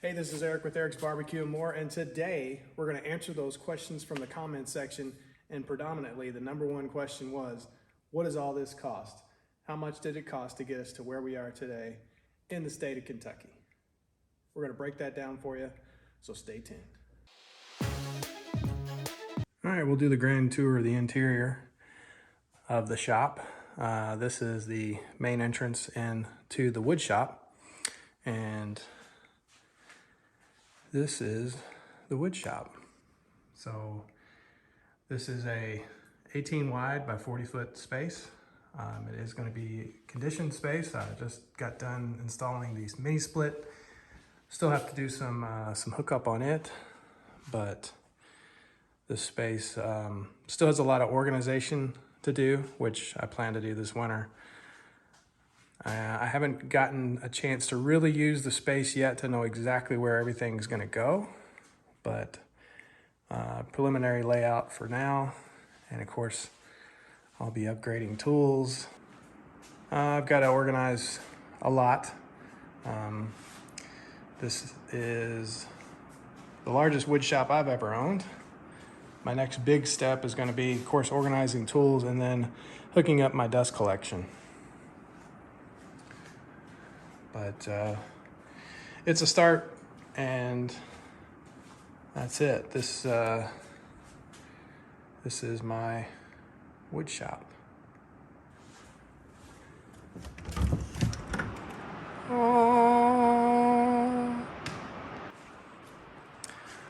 Hey, this is Eric with Eric's Barbecue and More, and today we're going to answer those questions from the comment section. And predominantly, the number one question was, what does all this cost? How much did it cost to get us to where we are today in the state of Kentucky? We're going to break that down for you, so stay tuned. All right, we'll do the grand tour of the interior of the shop. This is the main entrance into the wood shop, and this is the wood shop. So this is a 18 wide by 40 foot space. It is going to be conditioned space. I just got done installing these mini split. Still have to do some hookup on it, but this space still has a lot of organization to do, which I plan to do this winter. I haven't gotten a chance to really use the space yet to know exactly where everything's going to go, but preliminary layout for now. And of course, I'll be upgrading tools. I've got to organize a lot. This is the largest wood shop I've ever owned. My next big step is going to be, of course, organizing tools and then hooking up my dust collection. But it's a start, and that's it. This is my wood shop.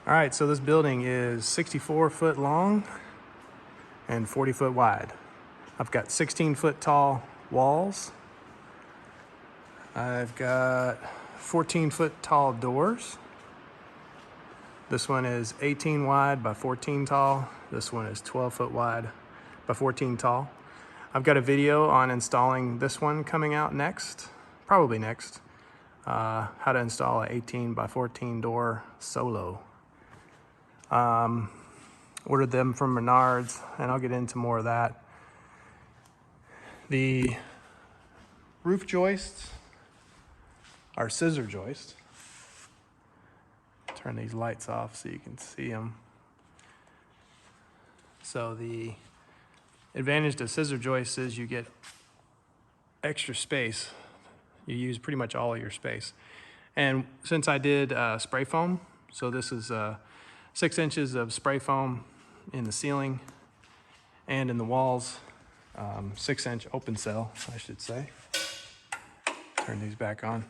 All right, so this building is 64 foot long and 40 foot wide. I've got 16 foot tall walls. I've got 14 foot tall doors. This one is 18 wide by 14 tall. This one is 12 foot wide by 14 tall. I've got a video on installing this one coming out next, probably next. How to install an 18 by 14 door solo. Ordered them from Menards, and I'll get into more of that. The roof joists are scissor joists. Turn these lights off so you can see them. So the advantage to scissor joists is you get extra space. You use pretty much all of your space. And since I did spray foam, so this is 6 inches of spray foam in the ceiling and in the walls, 6-inch open cell, I should say. Turn these back on.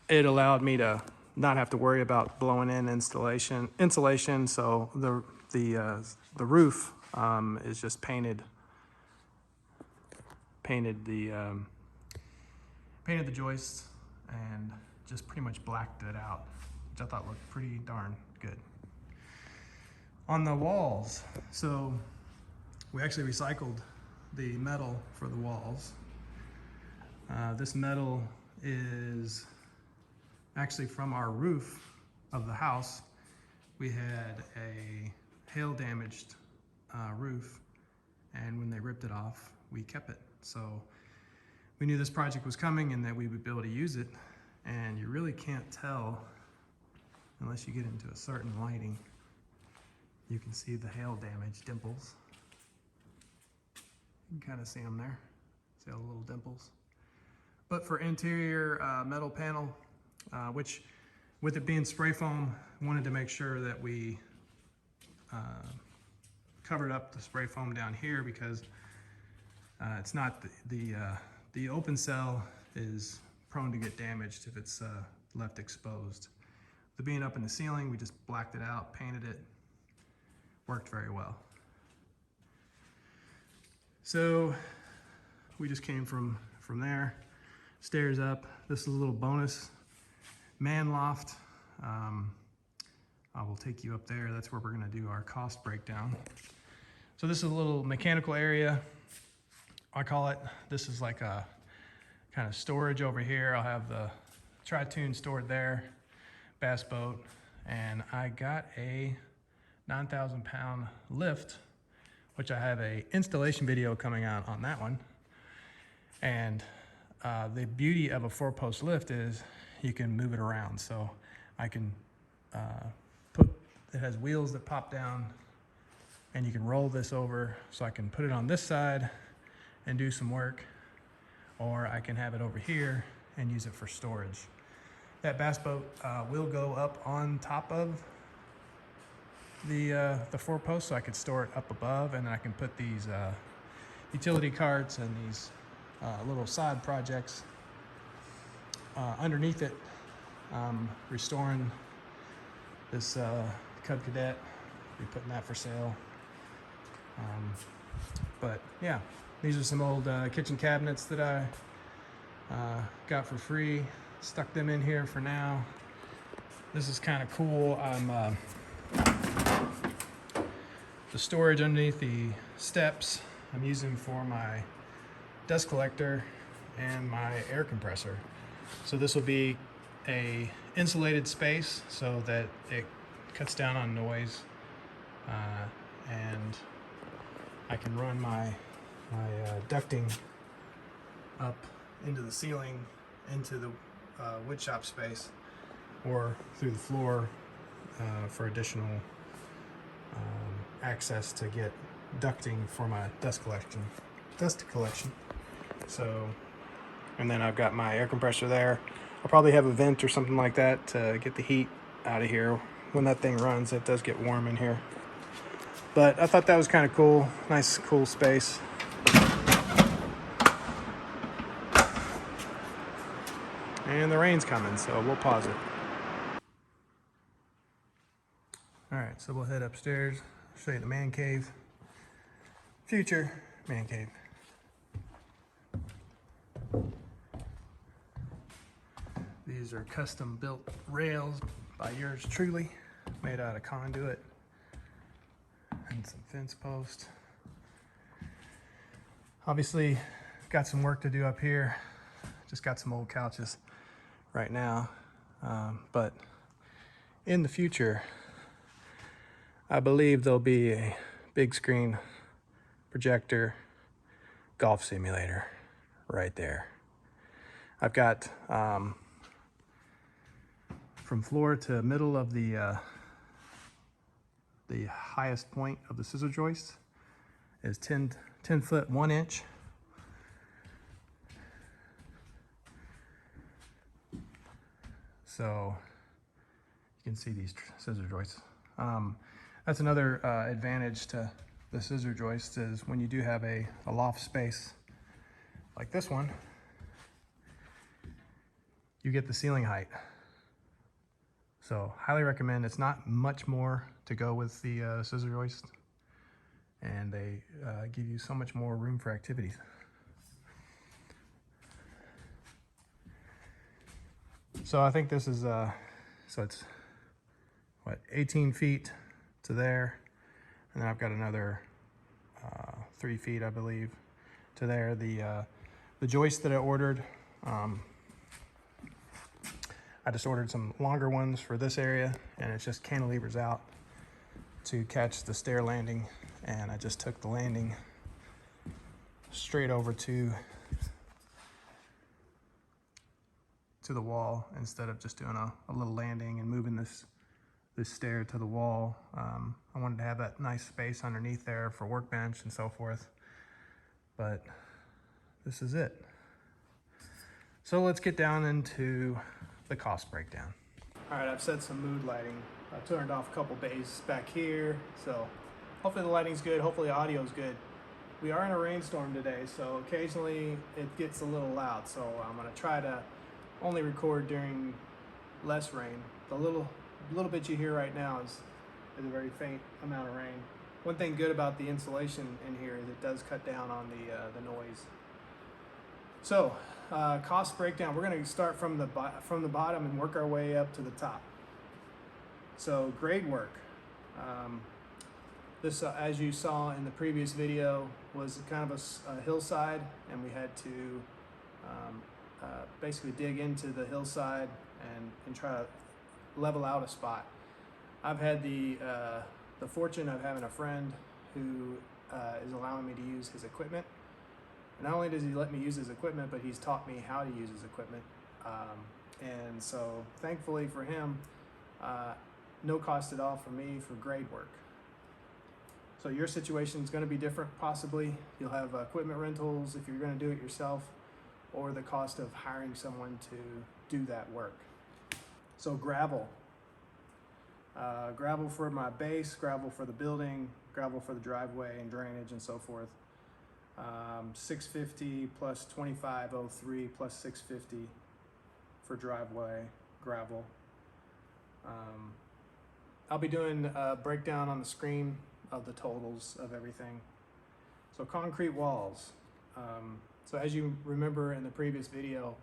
It allowed me to not have to worry about blowing in insulation. So the roof is just painted the joists and just pretty much blacked it out, which I thought looked pretty darn good. On the walls, so we actually recycled the metal for the walls. This metal is actually from our roof of the house. We had a hail damaged roof, and when they ripped it off, we kept it. So we knew this project was coming and that we would be able to use it, and you really can't tell unless you get into a certain lighting. You can see the hail damage dimples. You can kind of see them there. See all the little dimples. But for interior metal panel, which with it being spray foam, wanted to make sure that we covered up the spray foam down here, because it's not the open cell is prone to get damaged if it's left exposed. The being up in the ceiling, we just blacked it out, painted it, worked very well. So we just came from there, stairs up. This is a little bonus man loft. I will take you up there. That's where we're gonna do our cost breakdown. So this is a little mechanical area, I call it. This is like a kind of storage over here. I'll have the tri-tune stored there, bass boat, and I got a 9,000 pound lift, which I have a installation video coming out on that one. And the beauty of a 4-post lift is you can move it around. So I can it has wheels that pop down, and you can roll this over, so I can put it on this side and do some work, or I can have it over here and use it for storage. That bass boat will go up on top of the 4-post, so I could store it up above, and then I can put these utility carts and these little side projects underneath it. Restoring this Cub Cadet, be putting that for sale. But yeah, these are some old kitchen cabinets that I got for free. Stuck them in here for now. This is kind of cool. The storage underneath the steps I'm using for my dust collector and my air compressor. So this will be a insulated space so that it cuts down on noise, and I can run my ducting up into the ceiling, into the wood shop space, or through the floor for additional access to get ducting for my dust collection. So, and then I've got my air compressor there. I'll probably have a vent or something like that to get the heat out of here. When that thing runs, it does get warm in here. But I thought that was kind of cool. Nice, cool space. And the rain's coming, so we'll pause it. All right, so we'll head upstairs, show you the man cave. Future man cave. These are custom built rails by yours truly, made out of conduit and some fence posts. Obviously, got some work to do up here. Just got some old couches right now, but in the future, I believe there'll be a big screen projector golf simulator right there. I've got from floor to middle of the highest point of the scissor joist is 10 foot 1 inch. So you can see these scissor joists. That's another advantage to the scissor joist, is when you do have a loft space like this one, you get the ceiling height. So highly recommend. It's not much more to go with the scissor joist, and they give you so much more room for activities. So I think this is so it's what, 18 feet to there, and then I've got another 3 feet, I believe, to there. The joist that I ordered, I just ordered some longer ones for this area, and it's just cantilevers out to catch the stair landing, and I just took the landing straight over to the wall instead of just doing a little landing and moving this stair to the wall. I wanted to have that nice space underneath there for workbench and so forth, but this is it. So let's get down into the cost breakdown. All right, I've set some mood lighting. I turned off a couple bays back here, so hopefully the lighting's good, hopefully the audio's good. We are in a rainstorm today, so occasionally it gets a little loud, so I'm gonna try to only record during less rain. The little bit you hear right now is a very faint amount of rain. One thing good about the insulation in here is it does cut down on the noise. So cost breakdown, we're going to start from the bottom and work our way up to the top. So grade work. This, as you saw in the previous video, was kind of a hillside, and we had to basically dig into the hillside and try to level out a spot. I've had the fortune of having a friend who is allowing me to use his equipment, not only does he let me use his equipment, but he's taught me how to use his equipment. And so thankfully for him, no cost at all for me for grade work. So your situation is going to be different possibly. You'll have equipment rentals if you're going to do it yourself, or the cost of hiring someone to do that work. So gravel. Gravel for my base, gravel for the building, gravel for the driveway and drainage and so forth. $650 plus $25.03 plus $650 for driveway gravel. I'll be doing a breakdown on the screen of the totals of everything. So concrete walls. So as you remember in the previous video,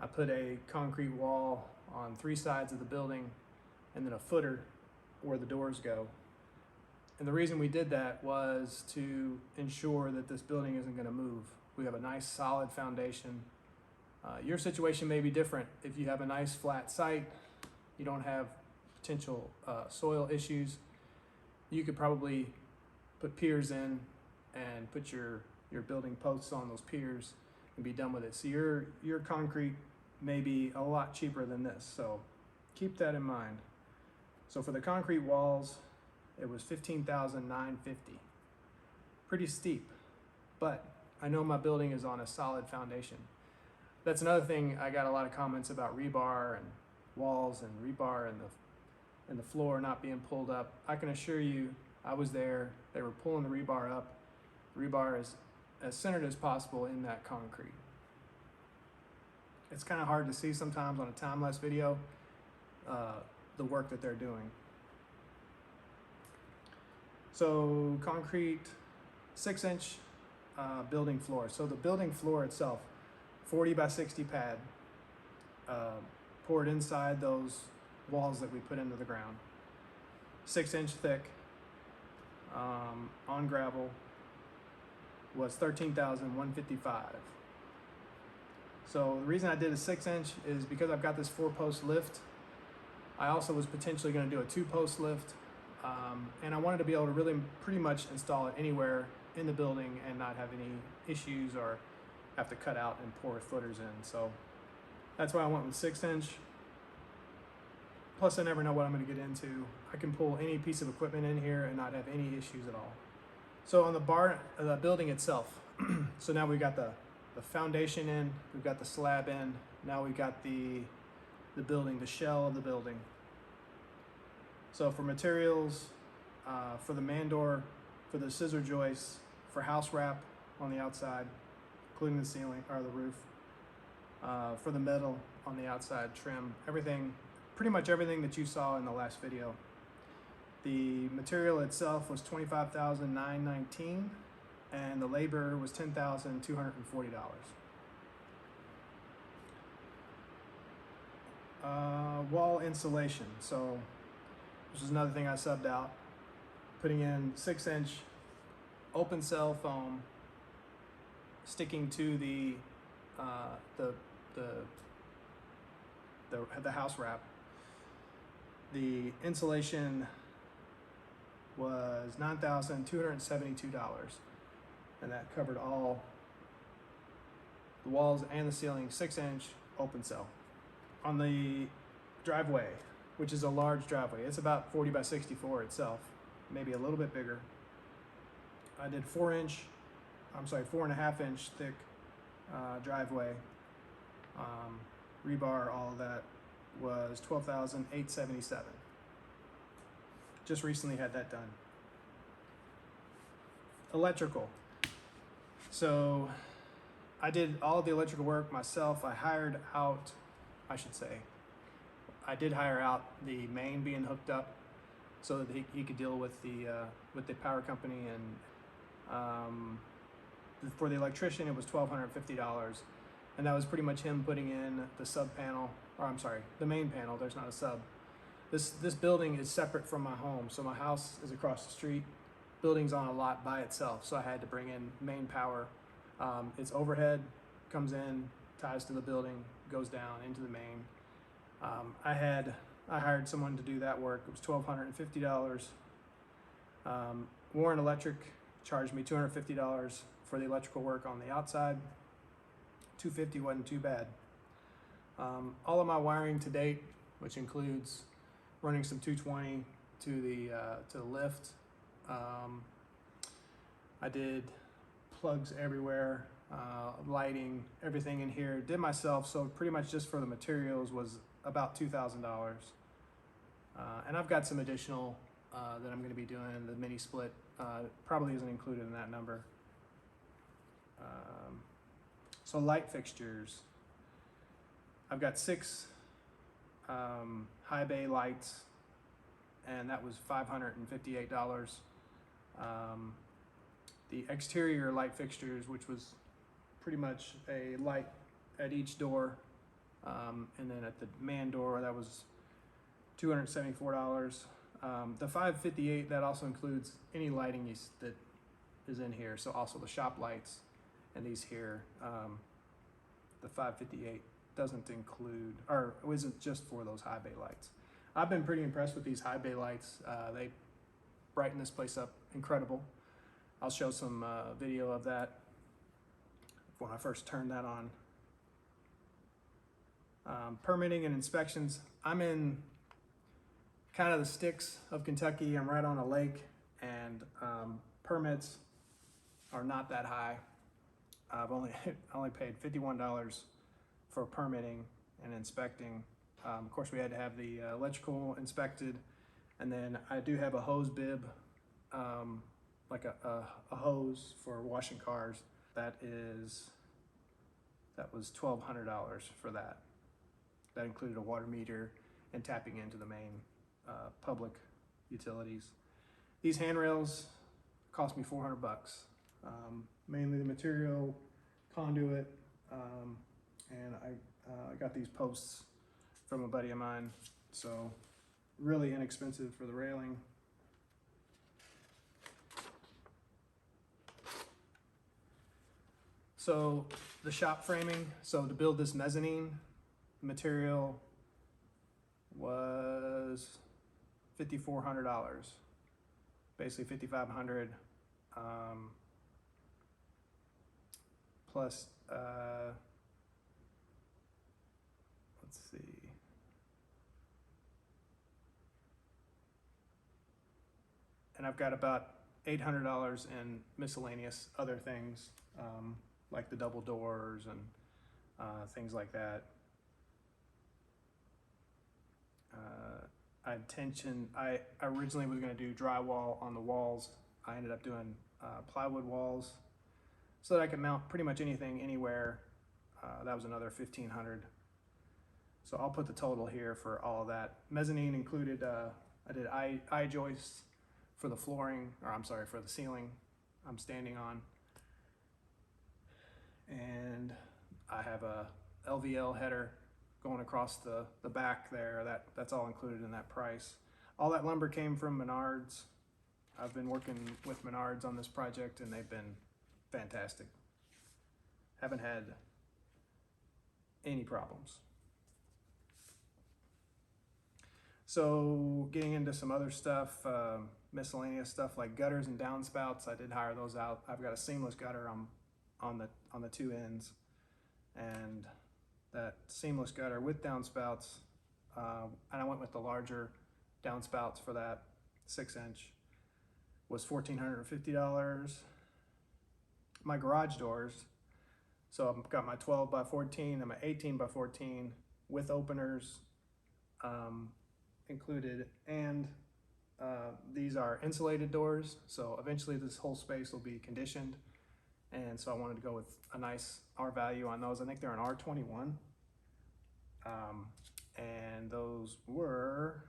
I put a concrete wall on 3 sides of the building and then a footer where the doors go. And the reason we did that was to ensure that this building isn't going to move. We have a nice solid foundation. Your situation may be different. If you have a nice flat site, you don't have potential soil issues, you could probably put piers in and put your building posts on those piers and be done with it. So your concrete may be a lot cheaper than this, so keep that in mind. So for the concrete walls, it was $15,950. Pretty steep, but I know my building is on a solid foundation. That's another thing. I got a lot of comments about rebar and walls and rebar and the floor not being pulled up. I can assure you, I was there. They were pulling the rebar up. The rebar is as centered as possible in that concrete. It's kind of hard to see sometimes on a time-lapse video, the work that they're doing. So concrete 6-inch building floor. So the building floor itself, 40 by 60 pad, poured inside those walls that we put into the ground. 6-inch thick on gravel was $13,155. So the reason I did a 6-inch is because I've got this 4-post lift. I also was potentially going to do a 2-post lift, and I wanted to be able to really pretty much install it anywhere in the building and not have any issues or have to cut out and pour footers in. So that's why I went with 6-inch. Plus I never know what I'm going to get into. I can pull any piece of equipment in here and not have any issues at all. So on the building itself, so now we've got the foundation in, we've got the slab in, now we've got the building, the shell of the building. So for materials, for the man door, for the scissor joists, for house wrap on the outside, including the ceiling or the roof, for the metal on the outside trim, everything, pretty much everything that you saw in the last video. The material itself was $25,919 and the labor was $10,240. Wall insulation. So this is another thing I subbed out. Putting in 6-inch open cell foam, sticking to the house wrap. The insulation was $9,272, and that covered all the walls and the ceiling, 6-inch open cell. On the driveway, which is a large driveway, it's about 40 by 64 itself, maybe a little bit bigger. I did 4.5-inch thick driveway. Rebar, all of that was $12,877. Just recently had that done. Electrical. So I did all of the electrical work myself. I hired out, I did hire out the main being hooked up so that he could deal with the power company, and for the electrician it was $1,250, and that was pretty much him putting in the sub panel, or I'm sorry, the main panel. There's not a sub. This building is separate from my home, so my house is across the street. Building's on a lot by itself, so I had to bring in main power. It's overhead, comes in, ties to the building, goes down into the main. I hired someone to do that work. It was $1,250. Warren Electric charged me $250 for the electrical work on the outside. $250 wasn't too bad. All of my wiring to date, which includes running some 220 to the lift. I did plugs everywhere, lighting, everything in here, did myself. So pretty much just for the materials was about $2,000. And I've got some additional that I'm going to be doing. The mini split probably isn't included in that number. So light fixtures. I've got 6 high bay lights, and that was $558. The exterior light fixtures, which was pretty much a light at each door, and then at the man door, that was $274. The $558, that also includes any lighting that is in here, so also the shop lights and these here. The $558 doesn't include, or isn't just for those high bay lights. I've been pretty impressed with these high bay lights. They brighten this place up incredible. I'll show some video of that when I first turned that on. Permitting and inspections. I'm in kind of the sticks of Kentucky. I'm right on a lake, and permits are not that high. I've only paid $51 for permitting and inspecting. Of course, we had to have the electrical inspected, and then I do have a hose bib, like a hose for washing cars. That was $1,200 for that. That included a water meter and tapping into the main public utilities. These handrails cost me $400. Mainly the material, conduit, and I got these posts from a buddy of mine, so really inexpensive for the railing. So the shop framing, so to build this mezzanine, material was $5,400, basically $5,500, plus let's see, and I've got about $800 in miscellaneous other things, like the double doors and things like that. I originally was going to do drywall on the walls. I ended up doing plywood walls so that I could mount pretty much anything anywhere. That was another $1,500. So I'll put the total here for all of that. Mezzanine included, I did eye joists for the flooring, or I'm sorry, for the ceiling I'm standing on. And I have a LVL header going across the back there. That's all included in that price. All that lumber came from Menards. I've been working with Menards on this project, and they've been fantastic. Haven't had any problems. So getting into some other stuff, miscellaneous stuff like gutters and downspouts. I did hire those out. I've got a seamless gutter on the two ends, and that seamless gutter with downspouts, and I went with the larger downspouts for that 6-inch, was $1,450. My garage doors, so I've got my 12 by 14 and my 18 by 14 with openers included, and these are insulated doors, so eventually this whole space will be conditioned. And so I wanted to go with a nice R value on those. I think they're an R21. And those were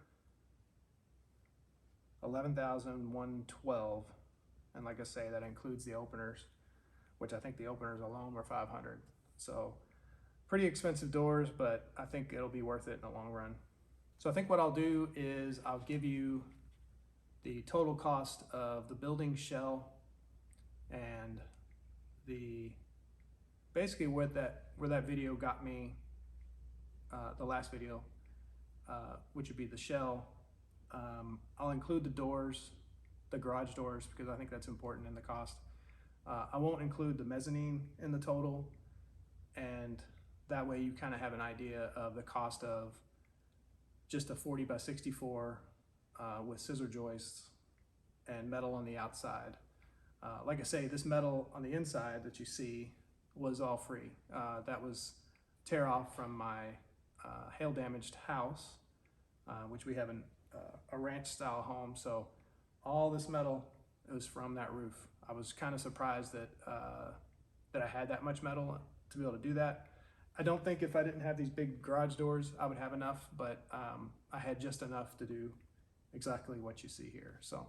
$11,112. And like I say, that includes the openers, which I think the openers alone were $500. So pretty expensive doors, but I think it'll be worth it in the long run. So I think what I'll do is I'll give you the total cost of the building shell and basically where that video got me, the last video, which would be the shell. I'll include the doors, the garage doors, because I think that's important in the cost. I won't include the mezzanine in the total, and that way you kind of have an idea of the cost of just a 40x64 with scissor joists and metal on the outside. Like I say, this metal on the inside that you see was all free. That was tear off from my hail damaged house, which we have a ranch style home. So all this metal was from that roof. I was kind of surprised that that I had that much metal to be able to do that. I don't think if I didn't have these big garage doors, I would have enough, but I had just enough to do exactly what you see here. So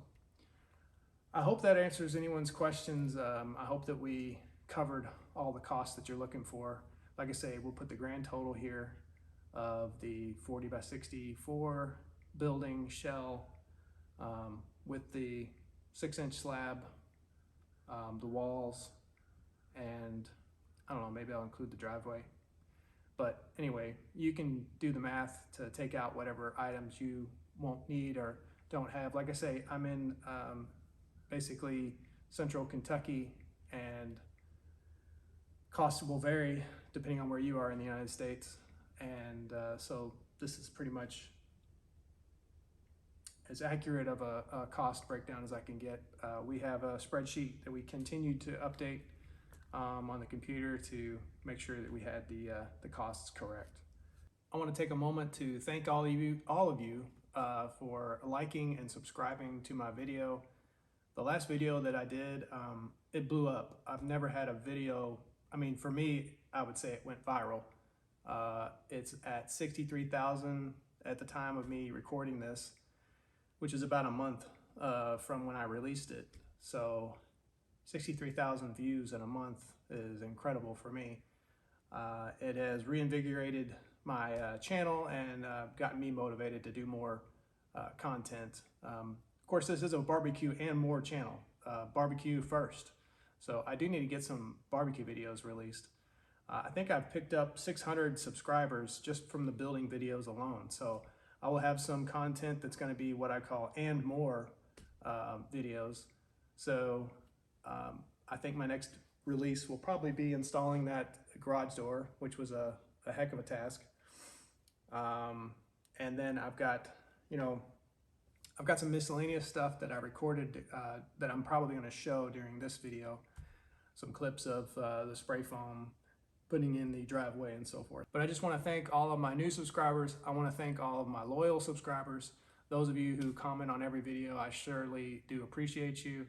I hope that answers anyone's questions. I hope that we covered all the costs that you're looking for. Like I say, we'll put the grand total here of the 40x64 building shell with the 6-inch slab, the walls, and I don't know, maybe I'll include the driveway. But anyway, you can do the math to take out whatever items you won't need or don't have. Like I say, I'm in basically central Kentucky, and costs will vary depending on where you are in the United States. And so this is pretty much as accurate of a cost breakdown as I can get. We have a spreadsheet that we continue to update on the computer to make sure that we had the costs correct. I want to take a moment to thank all of you for liking and subscribing to my video. The last video that I did, it blew up. I've never had a video, I mean, for me, I would say it went viral. It's at 63,000 at the time of me recording this, which is about a month from when I released it. So 63,000 views in a month is incredible for me. It has reinvigorated my channel and gotten me motivated to do more content. Of course, this is a barbecue and more channel, barbecue first. So I do need to get some barbecue videos released. I think I've picked up 600 subscribers just from the building videos alone. So I will have some content that's going to be what I call and more videos. So I think my next release will probably be installing that garage door, which was a heck of a task. And then I've got, I've got some miscellaneous stuff that I recorded that I'm probably going to show during this video. Some clips of the spray foam putting in the driveway and so forth. But I just want to thank all of my new subscribers. I want to thank all of my loyal subscribers. Those of you who comment on every video, I surely do appreciate you.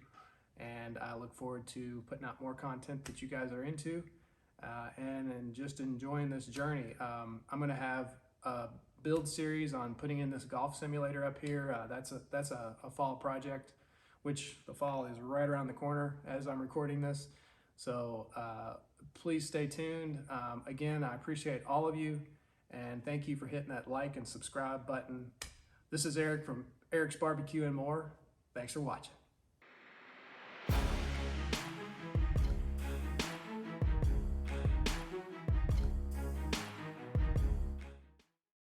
And I look forward to putting out more content that you guys are into and just enjoying this journey. I'm going to have a build series on putting in this golf simulator up here. That's a fall project, which the fall is right around the corner as I'm recording this. So please stay tuned. Again, I appreciate all of you, and thank you for hitting that like and subscribe button. This is Eric from Eric's Barbecue and More. Thanks for watching.